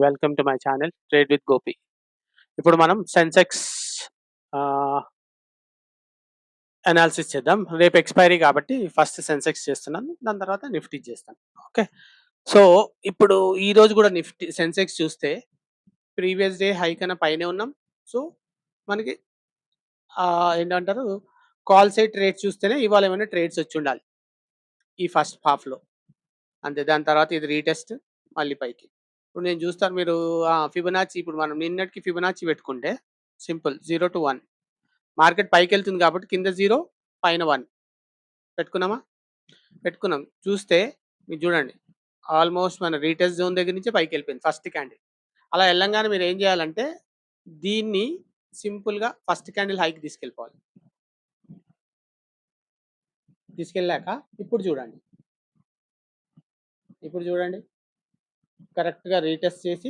Welcome to my channel trade with Gopi. ఇప్పుడు మనం Sensex analysis చేద్దాం. రేపు ఎక్స్పైరీ కాబట్టి ఫస్ట్ సెన్సెక్స్ చేస్తున్నాను, దాని తర్వాత నిఫ్టీ చేస్తాను. ఓకే, సో ఇప్పుడు ఈ రోజు కూడా నిఫ్టీ సెన్సెక్స్ చూస్తే ప్రీవియస్ డే హై కన్నా పైనే ఉన్నాం. సో మనకి ఏంటంటారు, కాల్ సైడ్ ట్రేడ్స్ చూస్తేనే ఇవాళ ఏమైనా ట్రేడ్స్ వచ్చి ఉండాలి ఈ ఫస్ట్ హాఫ్లో, అంతే. దాని తర్వాత ఇది రీటెస్ట్, మళ్ళీ పైకి. ఇప్పుడు నేను చూస్తాను, మీరు ఫిబొనాచి, ఇప్పుడు మనం నిన్నటికి ఫిబొనాచి పెట్టుకుంటే సింపుల్ 0 to 1 మార్కెట్ పైకి వెళ్తుంది కాబట్టి కింద 0 పైన 1 పెట్టుకున్నామా, పెట్టుకున్నాం. చూస్తే మీరు చూడండి, ఆల్మోస్ట్ మన రీటెస్ట్ జోన్ దగ్గర నుంచి పైకి వెళ్ళిపోయింది ఫస్ట్ క్యాండిల్. అలా వెళ్ళంగానే మీరు ఏం చేయాలంటే దీన్ని సింపుల్గా ఫస్ట్ క్యాండిల్ హైకి తీసుకెళ్ళిపోవాలి. తీసుకెళ్ళాక ఇప్పుడు చూడండి, కరెక్ట్గా రీటెస్ట్ చేసి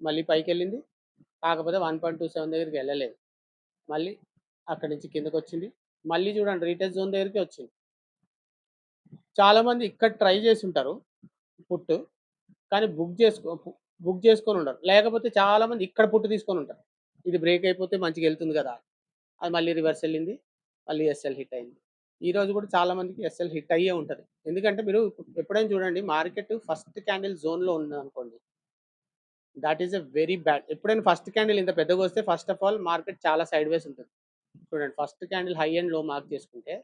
మళ్ళీ పైకి వెళ్ళింది. కాకపోతే 1.27 దగ్గరికి వెళ్ళలేదు, మళ్ళీ అక్కడి నుంచి కిందకు వచ్చింది. మళ్ళీ చూడండి రీటెస్ట్ జోన్ దగ్గరికి వచ్చింది. చాలామంది ఇక్కడ ట్రై చేసి ఉంటారు పుట్టు, కానీ బుక్ చేసుకొని ఉండరు. లేకపోతే చాలామంది ఇక్కడ పుట్టు తీసుకొని ఉంటారు, ఇది బ్రేక్ అయిపోతే మంచిగా వెళ్తుంది కదా, అది మళ్ళీ రివర్స్ వెళ్ళింది, మళ్ళీ ఎస్ఎల్ హిట్ అయింది. ఈ రోజు కూడా చాలా మందికి ఎస్ఎల్ హిట్ అయ్యే ఉంటుంది. ఎందుకంటే మీరు ఎప్పుడైనా చూడండి, మార్కెట్ ఫస్ట్ క్యాండిల్ జోన్లో ఉంది అనుకోండి, that is a very bad. ఎప్పుడైనా ఫస్ట్ క్యాండిల్ ఇంత పెద్దగా వస్తే ఫస్ట్ ఆఫ్ ఆల్ మార్కెట్ చాలా సైడ్ వేస్ ఉంటుంది. చూడండి, ఫస్ట్ క్యాండిల్ హై అండ్ లో మార్క్ చేసుకుంటే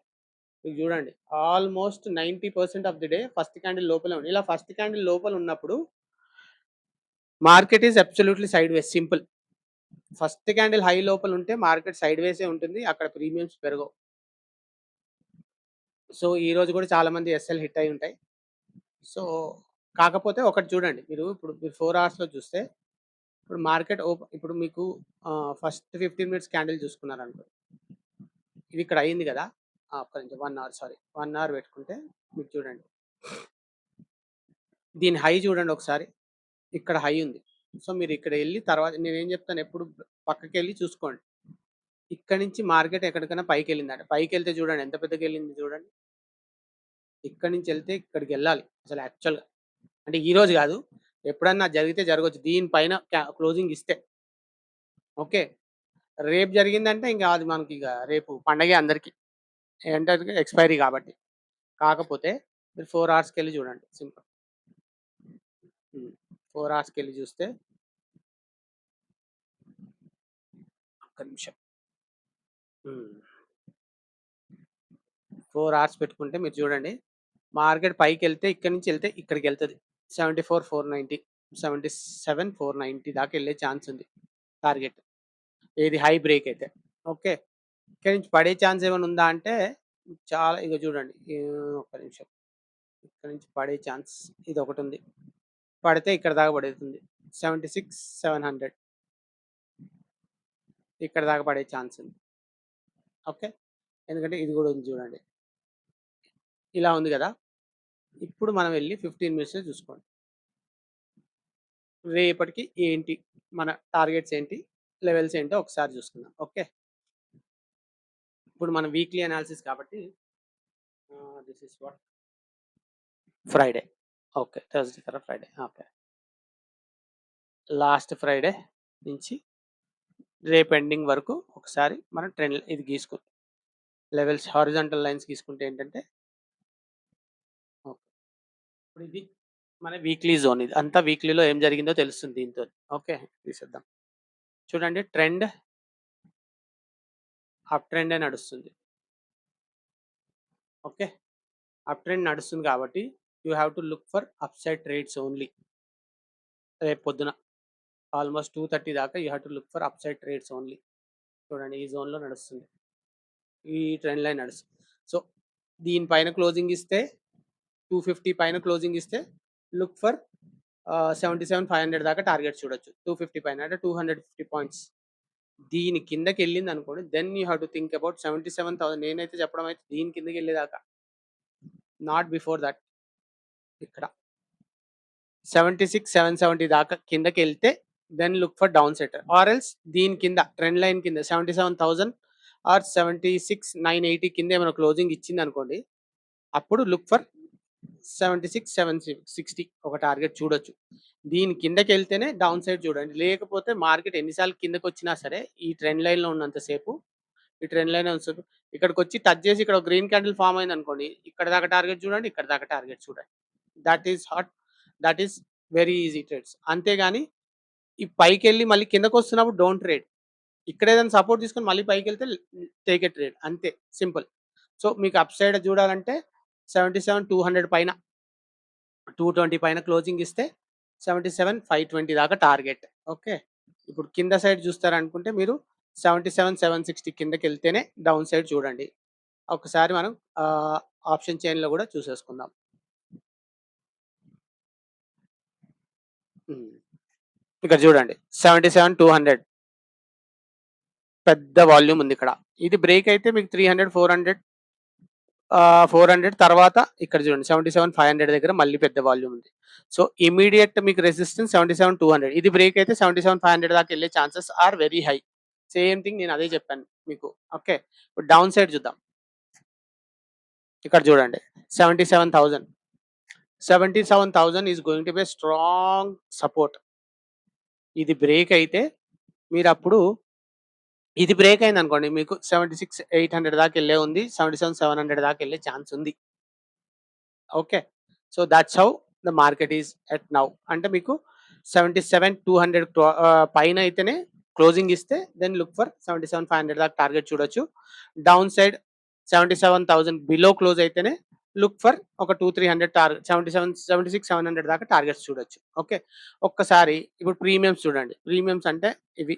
మీకు చూడండి almost 90% of the day first candle లోపలే ఉంది. ఇలా ఫస్ట్ క్యాండిల్ లోపల ఉన్నప్పుడు market is absolutely side ways. Simple, first candle high లోపల ఉంటే మార్కెట్ సైడ్ వేసే ఉంటుంది, అక్కడ ప్రీమియమ్స్ పెరగవు. సో ఈ రోజు కూడా చాలా మంది ఎస్ఎల్ హిట్ అయి ఉంటాయి. సో కాకపోతే ఒకటి చూడండి, మీరు 4 అవర్స్లో చూస్తే ఇప్పుడు మార్కెట్ ఇప్పుడు మీకు ఫస్ట్ 15 మినిట్స్ క్యాండిల్ చూసుకున్నారనుకో, ఇది ఇక్కడ అయింది కదా, ఒక్క నిమిషం, 1 అవర్, సారీ 1 అవర్ పెట్టుకుంటే మీకు చూడండి, దీని హై చూడండి ఒకసారి, ఇక్కడ హై ఉంది. సో మీరు ఇక్కడ వెళ్ళి తర్వాత నేనేం చెప్తాను, ఎప్పుడు పక్కకి వెళ్ళి చూసుకోండి. ఇక్కడ నుంచి మార్కెట్ ఎక్కడికైనా పైకి వెళ్ళిందంటే, పైకి వెళ్తే చూడండి ఎంత పెద్దగా వెళ్ళింది చూడండి. ఇక్కడి నుంచి వెళ్తే ఇక్కడికి వెళ్ళాలి అసలు యాక్చువల్గా, అంటే ఈ రోజు కాదు, ఎప్పుడన్నా జరిగితే జరగవచ్చు దీనిపైన క్లోజింగ్ ఇస్తే. ఓకే, రేపు జరిగిందంటే ఇంకా అది మనకి ఇక రేపు పండగే అందరికీ, ఏంటంటే ఎక్స్పైరీ కాబట్టి. కాకపోతే మీరు 4 అవర్స్కి వెళ్ళి చూడండి, సింపుల్ 4 అవర్స్కి వెళ్ళి చూస్తే, ఒక్క నిమిషం, 4 అవర్స్ పెట్టుకుంటే మీరు చూడండి, మార్కెట్ పైకి వెళ్తే ఇక్కడి నుంచి వెళ్తే ఇక్కడికి వెళ్తుంది 74,490, 77,490 దాకా వెళ్ళే ఛాన్స్ ఉంది టార్గెట్, ఏది హై బ్రేక్ అయితే. ఓకే, ఇక్కడి నుంచి పడే ఛాన్స్ ఏమైనా ఉందా అంటే చాలా, ఇక చూడండి, ఒక్క నిమిషం, ఇక్కడ నుంచి పడే ఛాన్స్ ఇది ఒకటి ఉంది, పడితే ఇక్కడ దాకా పడుతుంది 76,700, ఇక్కడ దాకా పడే ఛాన్స్ ఉంది. ఓకే, ఎందుకంటే ఇది కూడా ఉంది చూడండి, ఇలా ఉంది కదా. ఇప్పుడు మనం వెళ్ళి 15 మినిట్స్ చూసుకోండి, రేపటికి ఏంటి మన టార్గెట్స్ ఏంటి, లెవెల్స్ ఏంటో ఒకసారి చూసుకుందాం. ఓకే, ఇప్పుడు మన వీక్లీ అనాలిసిస్ కాబట్టి this is what Friday. Okay, Thursday తర్వాత ఫ్రైడే. ఓకే, లాస్ట్ ఫ్రైడే నుంచి రేపు ఎండింగ్ వరకు ఒకసారి మనం ట్రెండ్ ఇది గీసుకుంటాం, లెవెల్స్ హారిజాంటల్ లైన్స్ గీసుకుంటే ఏంటంటే, ఓకే, ఇప్పుడు ఇది మన వీక్లీ జోన్, ఇది అంతా వీక్లీలో ఏం జరిగిందో తెలుస్తుంది దీంతో. ఓకే, తీసేద్దాం. చూడండి, ట్రెండ్ అప్ ట్రెండే నడుస్తుంది. ఓకే, అప్ ట్రెండ్ నడుస్తుంది కాబట్టి you have to look for up side trades only. రేపు పొద్దున ఆల్మోస్ట్ 2:30 దాకా you have to look for up side trades only. చూడండి, ఈ జోన్లో నడుస్తుంది, ఈ ట్రెండ్ లైన్ నడుస్తుంది. సో దీనిపైన క్లోజింగ్ ఇస్తే 250 పైన క్లోజింగ్ ఇస్తే లుక్ ఫర్ 77,500 దాకా టార్గెట్ చూడొచ్చు. 250 పైన అంటే 250 పాయింట్స్. దీని కిందకి వెళ్ళింది అనుకోండి, then you have to think about 77,000. నేనైతే చెప్పడం అయితే దీని కిందకి వెళ్ళేదాకా, నాట్ బిఫోర్ దట్. ఇక్కడ 76,770 దాకా కిందకి వెళ్తే then look for down set, or else దీని కింద ట్రెండ్ లైన్ కింద 77,000 ఆర్ 76,980 కింద ఏమైనా క్లోజింగ్ ఇచ్చింది అనుకోండి, అప్పుడు లుక్ ఫర్ 76,760 ఒక టార్గెట్ చూడొచ్చు. దీని కిందకెళ్తేనే డౌన్ సైడ్ చూడండి. లేకపోతే మార్కెట్ ఎన్ని సార్లు కిందకొచ్చినా సరే, ఈ ట్రెండ్ లైన్‌లో ఉన్నంత సేపు, ఈ ట్రెండ్ లైన్ ఉన్నంత సేపు ఇక్కడికొచ్చి టచ్ చేసి ఇక్కడ ఒక గ్రీన్ క్యాండిల్ ఫార్మ్ అయిందనుకోండి. ఇక్కడ దాకా టార్గెట్ చూడండి. ఇక్కడ దాకా టార్గెట్ చూడండి. That is hot. That is very easy trades. అంతేగాని ఈ పైకెళ్ళి మళ్ళీ కిందకొస్తున్నప్పుడు డోంట్ ట్రేడ్. ఇక్కడ ఏదైనా సపోర్ట్ తీసుకొని మళ్ళీ పైకెళ్తే టేక్ ఎ ట్రేడ్ అంతే సింపుల్. సో, మీకు అప్ సైడ్ చూడాలంటే 77,200 పైన 220 పైన క్లోజింగ్ ఇస్తే 77,520 దాకా టార్గెట్. ఓకే. ఇప్పుడు కింద సైడ్ చూస్తారనుకుంటే మీరు 77,760 కిందకెళ్తేనే డౌన్ సైడ్ చూడండి. ఒకసారి మనం ఆప్షన్ చైన్‌లో కూడా చూసేసుకుందాం. హ్మ్. ఇక్కడ చూడండి 77,200 పెద్ద వాల్యూమ్ ఉంది ఇక్కడ. ఇది బ్రేక్ అయితే మీకు 300, 400 400 తర్వాత ఇక్కడ చూడండి 77,500 దగ్గర మళ్ళీ పెద్ద వాల్యూమ్ ఉంది. సో, ఇమ్మీడియేట్ మీకు రెసిస్టెన్స్ 77,200 ఇది బ్రేక్ అయితే 77,500 దాకా ఎళ్ళే chances are very high. Same thing నేను అదే చెప్పాను మీకు. ఓకే. ఇప్పుడు డౌన్ సైడ్ చూద్దాం. ఇక్కడ చూడండి 77,000. 77,000 is going to B a strong support. ఇది బ్రేక్ అయితే మీరప్పుడు ఇది బ్రేక్ అయిందనుకోండి మీకు 76,800 దాకా ఎళ్ళే ఉంది. 77,700 దాకా ఎళ్ళే ఛాన్స్ ఉంది. Okay. So, that's how the market is at now. అంటే మీకు 77,200 పైన అయితేనే క్లోజింగ్ ఇస్తే దెన్ లుక్ ఫర్ 77,500 దాకా టార్గెట్ చూడొచ్చు. డౌన్ సైడ్ 77,000 బిలో క్లోజ్ అయితేనే లుక్ ఫర్ ఒక 2, 300 76,700 దాకా టార్గెట్స్ చూడొచ్చు. ఓకే. ఒక్కసారి ఇప్పుడు ప్రీమియమ్స్ చూడండి. ప్రీమియమ్స్ అంటే ఇవి.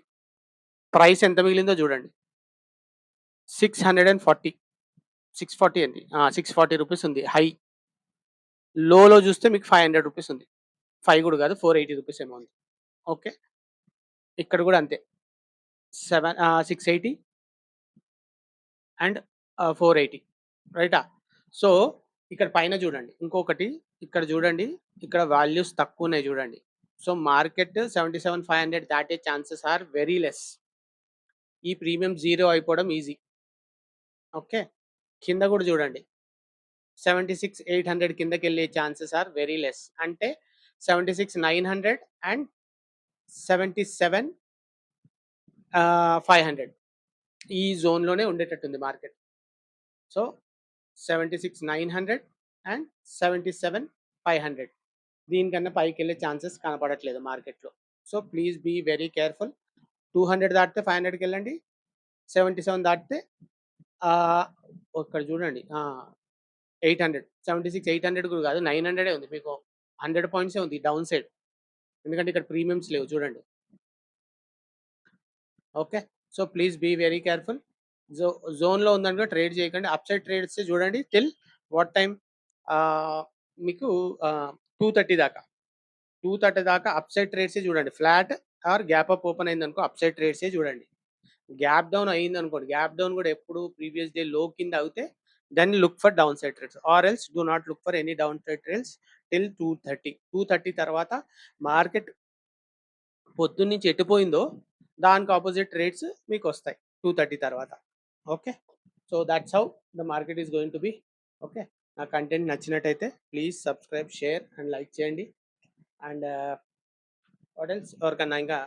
ప్రైస్ ఎంత మిగిలిందో చూడండి. 640 640 అండి. 640 రూపీస్ ఉంది హై. లోలో చూస్తే మీకు 500 రూపీస్ ఉంది. 5 కూడా కాదు 480 రూపీస్ ఏమో ఉంది. ఓకే. ఇక్కడ కూడా అంతే. 680 అండ్ 480 రైటా? సో, ఇక్కడ పైన చూడండి. ఇంకొకటి ఇక్కడ చూడండి. ఇక్కడ వాల్యూస్ తక్కువున్నాయి చూడండి. సో, మార్కెట్ 77,500 దాటే ఛాన్సెస్ ఆర్ వెరీ లెస్. ఈ ప్రీమియం జీరో అయిపోవడం ఈజీ. ఓకే. కింద కూడా చూడండి. 76,800 కిందకెళ్ళే ఛాన్సెస్ ఆర్ వెరీ లెస్. అంటే 76,900 అండ్ 77 500 ఈ జోన్‌లోనే ఉండేటట్టుంది మార్కెట్. సో, 76,900 అండ్ 77,500 దీనికన్నా పైకెళ్ళే ఛాన్సెస్ కనపడట్లేదు మార్కెట్‌లో. So, please be very careful. 200 దాటితే 500కెళ్ళండి. 77 దాటితే ఇక్కడ చూడండి 800 76,800 కూడా కాదు 900 ఉంది. మీకు 100 పాయింట్సే ఉంది డౌన్ సైడ్. ఎందుకంటే ఇక్కడ ప్రీమియమ్స్ లేవు చూడండి. Okay. So, please be very careful. జోన్‌లో ఉందనుకో ట్రేడ్ చేయకండి. అప్ సైడ్ ట్రేడ్స్ చూడండి టిల్ వాట్ టైమ్ మీకు 230 దాకా. 230 దాకా అప్ సైడ్ ట్రేడ్సే చూడండి. Flat or gap up open అయిందనుకో అప్ సైడ్ ట్రేడ్సే చూడండి. గ్యాప్ డౌన్ అయిందనుకోండి. గ్యాప్ డౌన్ కూడా ఎప్పుడు ప్రీవియస్ డే లో కింద అవుతే then look for downside trades or else do not look for any downside trades till 230. 230 తర్వాత మార్కెట్ పొద్దున్నుంచి ఎటుపోయిందో దానికి అపోజిట్ ట్రేడ్స్ మీకొస్తాయి 230 తర్వాత. Okay. So, that's how the market is going to be. Okay. నా content నచ్చినట్టయితే please subscribe, share and like చేయండి. And what else ఎవరికన్నా ఇంకా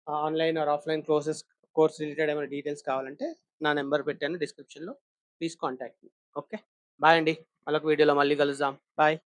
online or offline course related ఏమైనా డీటెయిల్స్ కావాలంటే నా నంబర్ పెట్టాను డిస్క్రిప్షన్‌లో. ప్లీజ్ కాంటాక్ట్ మీ. ఓకే. బాయ్ అండి. మళ్ళొక వీడియోలో మళ్ళీ కలుద్దాం. బాయ్.